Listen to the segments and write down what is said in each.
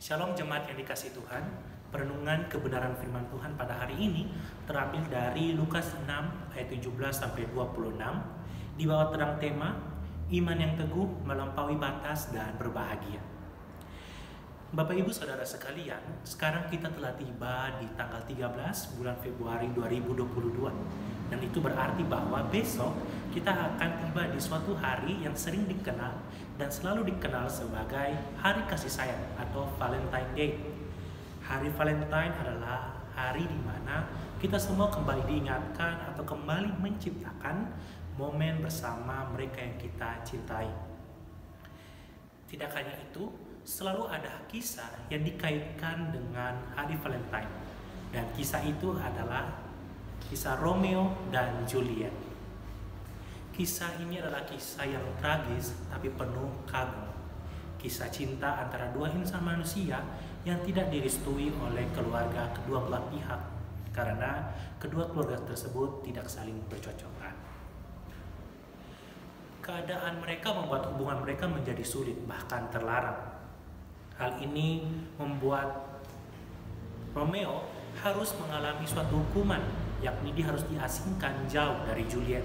Shalom jemaat yang dikasihi Tuhan. Perenungan kebenaran firman Tuhan pada hari ini terambil dari Lukas 6 ayat 17 sampai 26 di bawah terang tema iman yang teguh melampaui batas dan berbahagia. Bapak Ibu Saudara sekalian, sekarang kita telah tiba di tanggal 13 bulan Februari 2022. Dan itu berarti bahwa besok kita akan tiba di suatu hari yang sering dikenal dan selalu dikenal sebagai Hari Kasih Sayang atau Valentine Day. Hari Valentine adalah hari di mana kita semua kembali diingatkan atau kembali menciptakan momen bersama mereka yang kita cintai. Tidak hanya itu, selalu ada kisah yang dikaitkan dengan hari Valentine. Dan kisah itu adalah kisah Romeo dan Juliet. Kisah ini adalah kisah yang tragis tapi penuh kagum. Kisah cinta antara dua insan manusia yang tidak direstui oleh keluarga kedua belah pihak karena kedua keluarga tersebut tidak saling bercocokan. Keadaan mereka membuat hubungan mereka menjadi sulit bahkan terlarang. Hal ini membuat Romeo harus mengalami suatu hukuman, yakni dia harus diasingkan jauh dari Juliet.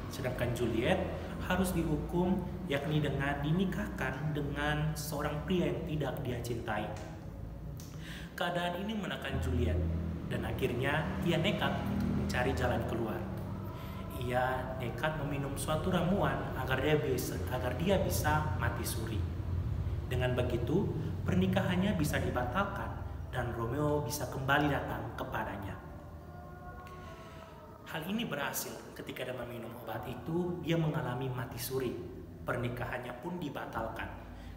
Sedangkan Juliet harus dihukum, yakni dengan dinikahkan dengan seorang pria yang tidak dia cintai. Keadaan ini menekan Juliet, dan akhirnya ia nekat untuk mencari jalan keluar. Ia nekat meminum suatu ramuan agar dia bisa mati suri. Dengan begitu, pernikahannya bisa dibatalkan dan Romeo bisa kembali datang kepadanya. Hal ini berhasil ketika dia meminum obat itu, dia mengalami mati suri. Pernikahannya pun dibatalkan.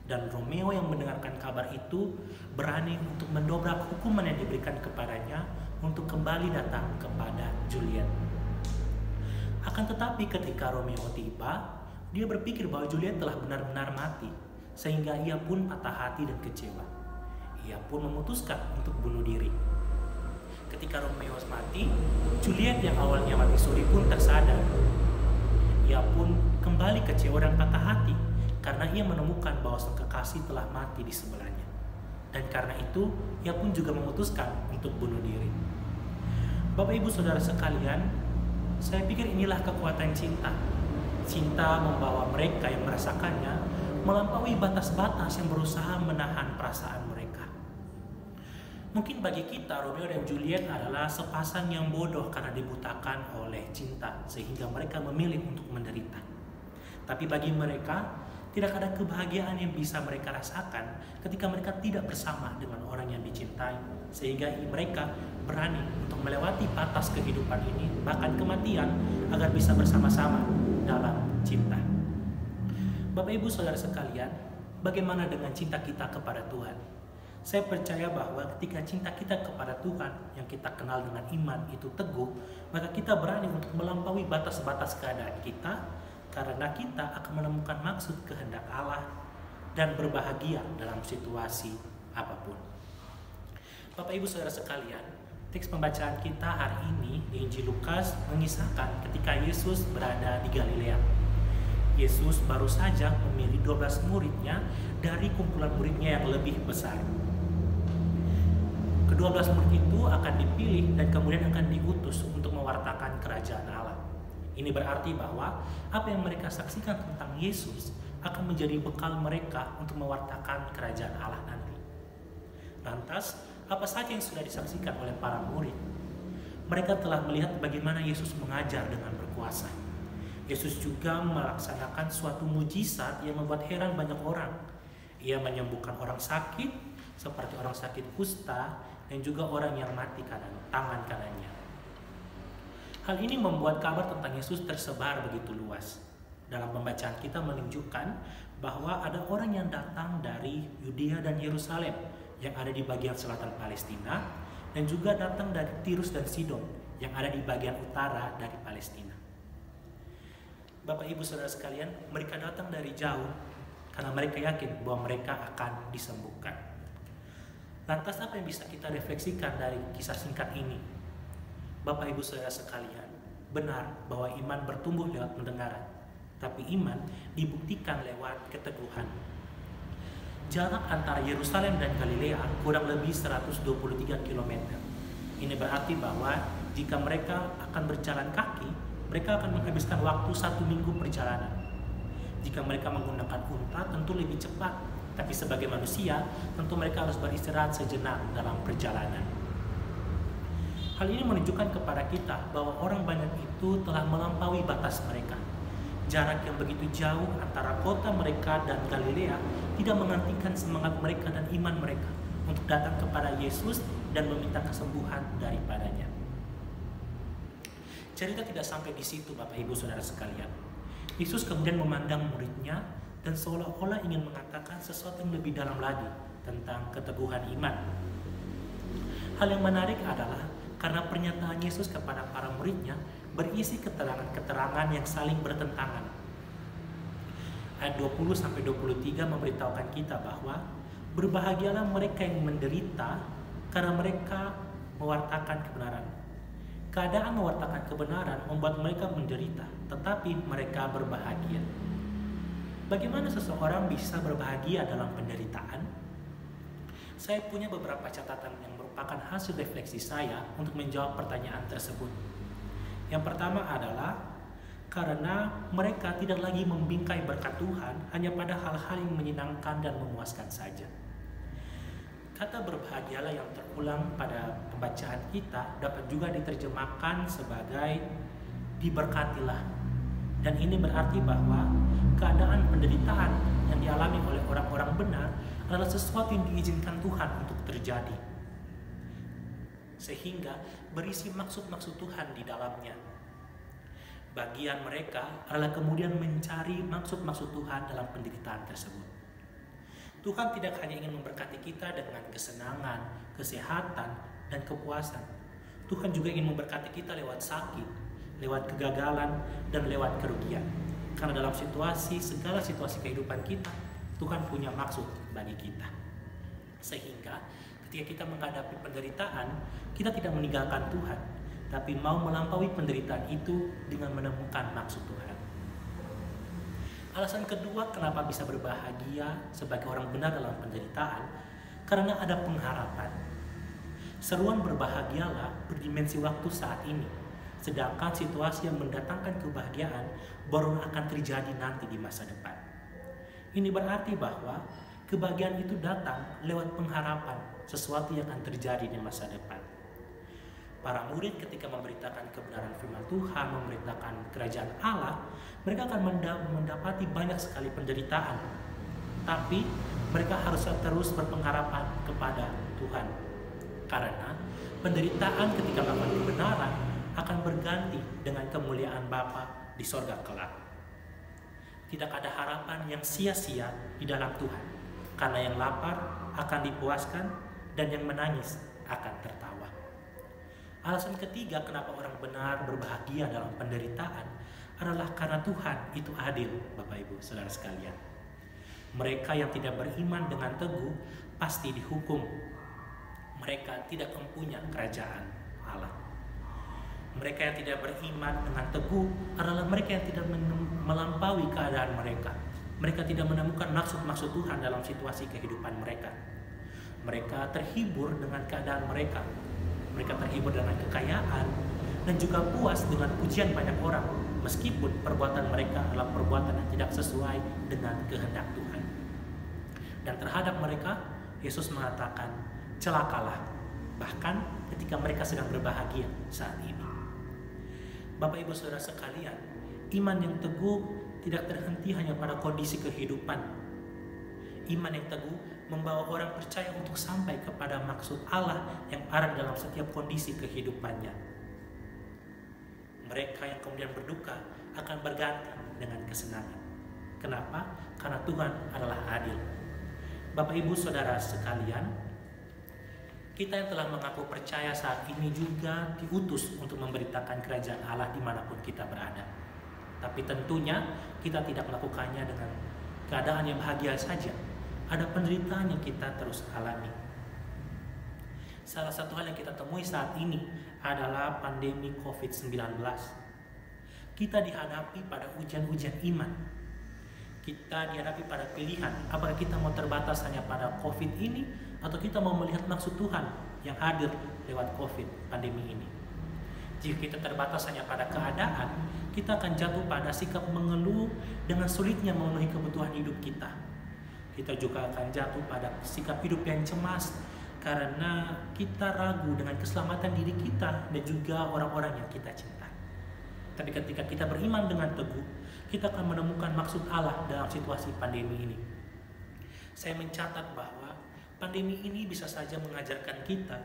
Dan Romeo yang mendengarkan kabar itu berani untuk mendobrak hukuman yang diberikan kepadanya untuk kembali datang kepada Juliet. Akan tetapi ketika Romeo tiba, dia berpikir bahwa Juliet telah benar-benar mati, sehingga ia pun patah hati dan kecewa. Ia pun memutuskan untuk bunuh diri. Ketika Romeo mati, Juliet yang awalnya mati suri pun tersadar. Ia pun kembali kecewa dan patah hati karena ia menemukan bahwa sang kekasih telah mati di sebelahnya. Dan karena itu, ia pun juga memutuskan untuk bunuh diri. Bapak Ibu Saudara sekalian, saya pikir inilah kekuatan cinta. Cinta membawa mereka yang merasakannya melampaui batas-batas yang berusaha menahan perasaan mereka. Mungkin bagi kita, Romeo dan Juliet adalah sepasang yang bodoh karena dibutakan oleh cinta, sehingga mereka memilih untuk menderita. Tapi bagi mereka, tidak ada kebahagiaan yang bisa mereka rasakan ketika mereka tidak bersama dengan orang yang dicintai, sehingga mereka berani untuk melewati batas kehidupan ini, bahkan kematian, agar bisa bersama-sama dalam cinta. Bapak Ibu Saudara sekalian, bagaimana dengan cinta kita kepada Tuhan? Saya percaya bahwa ketika cinta kita kepada Tuhan yang kita kenal dengan iman itu teguh, maka kita berani untuk melampaui batas-batas keadaan kita karena kita akan menemukan maksud kehendak Allah dan berbahagia dalam situasi apapun. Bapak Ibu Saudara sekalian, teks pembacaan kita hari ini di Injil Lukas mengisahkan ketika Yesus berada di Galilea. Yesus baru saja memilih 12 muridnya dari kumpulan muridnya yang lebih besar. Ke-12 murid itu akan dipilih dan kemudian akan diutus untuk mewartakan kerajaan Allah. Ini berarti bahwa apa yang mereka saksikan tentang Yesus akan menjadi bekal mereka untuk mewartakan kerajaan Allah nanti. Lantas, apa saja yang sudah disaksikan oleh para murid? Mereka telah melihat bagaimana Yesus mengajar dengan berkuasa. Yesus juga melaksanakan suatu mujizat yang membuat heran banyak orang. Ia menyembuhkan orang sakit, seperti orang sakit kusta, dan juga orang yang mati tangan kanannya. Hal ini membuat kabar tentang Yesus tersebar begitu luas. Dalam pembacaan kita menunjukkan bahwa ada orang yang datang dari Yudea dan Yerusalem yang ada di bagian selatan Palestina, dan juga datang dari Tirus dan Sidon yang ada di bagian utara dari Palestina. Bapak Ibu Saudara sekalian, mereka datang dari jauh karena mereka yakin bahwa mereka akan disembuhkan. Lantas apa yang bisa kita refleksikan dari kisah singkat ini? Bapak Ibu Saudara sekalian, benar bahwa iman bertumbuh lewat pendengaran, tapi iman dibuktikan lewat keteguhan. Jarak antara Yerusalem dan Galilea kurang lebih 123 km. Ini berarti bahwa jika mereka akan berjalan kaki, mereka akan menghabiskan waktu 1 minggu perjalanan. Jika mereka menggunakan unta tentu lebih cepat, tapi sebagai manusia tentu mereka harus beristirahat sejenak dalam perjalanan. Hal ini menunjukkan kepada kita bahwa orang banyak itu telah melampaui batas mereka. Jarak yang begitu jauh antara kota mereka dan Galilea tidak menghentikan semangat mereka dan iman mereka untuk datang kepada Yesus dan meminta kesembuhan daripadanya. Cerita tidak sampai di situ, Bapak Ibu Saudara sekalian. Yesus kemudian memandang muridnya dan seolah-olah ingin mengatakan sesuatu yang lebih dalam lagi tentang keteguhan iman. Hal yang menarik adalah karena pernyataan Yesus kepada para muridnya berisi keterangan-keterangan yang saling bertentangan. Ayat 20-23 memberitahukan kita bahwa berbahagialah mereka yang menderita karena mereka mewartakan kebenaran. Keadaan mewartakan kebenaran membuat mereka menderita, tetapi mereka berbahagia. Bagaimana seseorang bisa berbahagia dalam penderitaan? Saya punya beberapa catatan yang merupakan hasil refleksi saya untuk menjawab pertanyaan tersebut. Yang pertama adalah karena mereka tidak lagi membingkai berkat Tuhan hanya pada hal-hal yang menyenangkan dan memuaskan saja. Kata berbahagialah yang terulang pada pembacaan kita dapat juga diterjemahkan sebagai diberkatilah. Dan ini berarti bahwa keadaan penderitaan yang dialami oleh orang-orang benar adalah sesuatu yang diizinkan Tuhan untuk terjadi. Sehingga berisi maksud-maksud Tuhan di dalamnya. Bagian mereka adalah kemudian mencari maksud-maksud Tuhan dalam penderitaan tersebut. Tuhan tidak hanya ingin memberkati kita dengan kesenangan, kesehatan, dan kepuasan. Tuhan juga ingin memberkati kita lewat sakit, lewat kegagalan, dan lewat kerugian. Karena dalam segala situasi kehidupan kita, Tuhan punya maksud bagi kita. Sehingga ketika kita menghadapi penderitaan, kita tidak meninggalkan Tuhan, tapi mau melampaui penderitaan itu dengan menemukan maksud Tuhan. Alasan kedua kenapa bisa berbahagia sebagai orang benar dalam penderitaan, karena ada pengharapan. Seruan berbahagialah berdimensi waktu saat ini, sedangkan situasi yang mendatangkan kebahagiaan baru akan terjadi nanti di masa depan. Ini berarti bahwa kebahagiaan itu datang lewat pengharapan sesuatu yang akan terjadi di masa depan. Para murid ketika memberitakan kebenaran firman Tuhan, memberitakan kerajaan Allah, mereka akan mendapati banyak sekali penderitaan. Tapi mereka harus terus berpengharapan kepada Tuhan. Karena penderitaan ketika melakukan kebenaran akan berganti dengan kemuliaan Bapa di sorga kelak. Tidak ada harapan yang sia-sia di dalam Tuhan. Karena yang lapar akan dipuaskan dan yang menangis akan tertawa. Alasan ketiga kenapa orang benar berbahagia dalam penderitaan adalah karena Tuhan itu adil, Bapak Ibu Saudara sekalian. Mereka yang tidak beriman dengan teguh pasti dihukum. Mereka tidak mempunyai kerajaan Allah. Mereka yang tidak beriman dengan teguh adalah mereka yang tidak melampaui keadaan mereka. Mereka tidak menemukan maksud-maksud Tuhan dalam situasi kehidupan mereka. Mereka terhibur dengan keadaan mereka. Mereka terhibur dengan kekayaan dan juga puas dengan pujian banyak orang, meskipun perbuatan mereka adalah perbuatan yang tidak sesuai dengan kehendak Tuhan. Dan terhadap mereka, Yesus mengatakan, celakalah, bahkan ketika mereka sedang berbahagia saat ini. Bapak Ibu Saudara sekalian, iman yang teguh tidak terhenti hanya pada kondisi kehidupan. Iman yang teguh membawa orang percaya untuk sampai kepada maksud Allah yang ada dalam setiap kondisi kehidupannya. Mereka yang kemudian berduka akan berganti dengan kesenangan. Kenapa? Karena Tuhan adalah adil. Bapak Ibu Saudara sekalian, kita yang telah mengaku percaya saat ini juga diutus untuk memberitakan kerajaan Allah dimanapun kita berada. Tapi tentunya kita tidak melakukannya dengan keadaan yang bahagia saja. Ada penderitaan yang kita terus alami. Salah satu hal yang kita temui saat ini adalah pandemi COVID-19. Kita dihadapi pada ujian-ujian iman. Kita dihadapi pada pilihan, apakah kita mau terbatas hanya pada COVID ini, atau kita mau melihat maksud Tuhan yang hadir lewat COVID pandemi ini. Jika kita terbatas hanya pada keadaan, kita akan jatuh pada sikap mengeluh dengan sulitnya memenuhi kebutuhan hidup kita. Kita juga akan jatuh pada sikap hidup yang cemas karena kita ragu dengan keselamatan diri kita dan juga orang-orang yang kita cinta. Tapi ketika kita beriman dengan teguh, kita akan menemukan maksud Allah dalam situasi pandemi ini. Saya mencatat bahwa pandemi ini bisa saja mengajarkan kita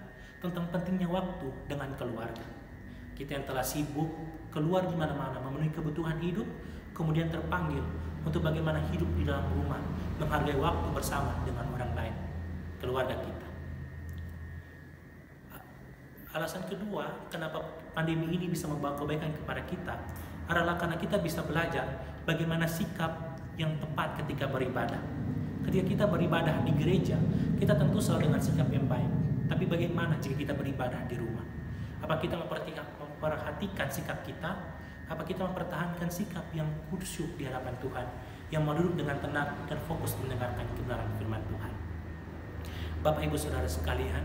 tentang pentingnya waktu dengan keluarga. Kita yang telah sibuk keluar di mana-mana memenuhi kebutuhan hidup, kemudian terpanggil untuk bagaimana hidup di dalam rumah, menghargai waktu bersama dengan orang lain, keluarga kita. Alasan kedua, kenapa pandemi ini bisa membawa kebaikan kepada kita adalah karena kita bisa belajar bagaimana sikap yang tepat ketika beribadah. Ketika kita beribadah di gereja, kita tentu selalu dengan sikap yang baik. Tapi bagaimana jika kita beribadah di rumah? Apa kita memperhatikan sikap kita? Apa kita mempertahankan sikap yang khusyuk di hadapan Tuhan, yang mau duduk dengan tenang dan fokus mendengarkan kebenaran firman Tuhan? Bapak Ibu Saudara sekalian,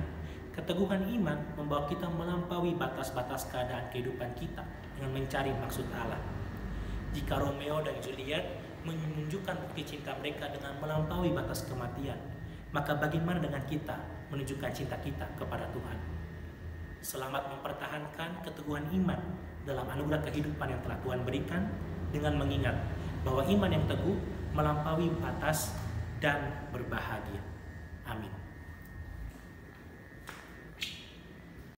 keteguhan iman membawa kita melampaui batas-batas keadaan kehidupan kita dengan mencari maksud Allah. Jika Romeo dan Juliet menunjukkan bukti cinta mereka dengan melampaui batas kematian, maka bagaimana dengan kita menunjukkan cinta kita kepada Tuhan? Selamat mempertahankan keteguhan iman dalam anugerah kehidupan yang telah Tuhan berikan dengan mengingat bahwa iman yang teguh melampaui batas dan berbahagia. Amin.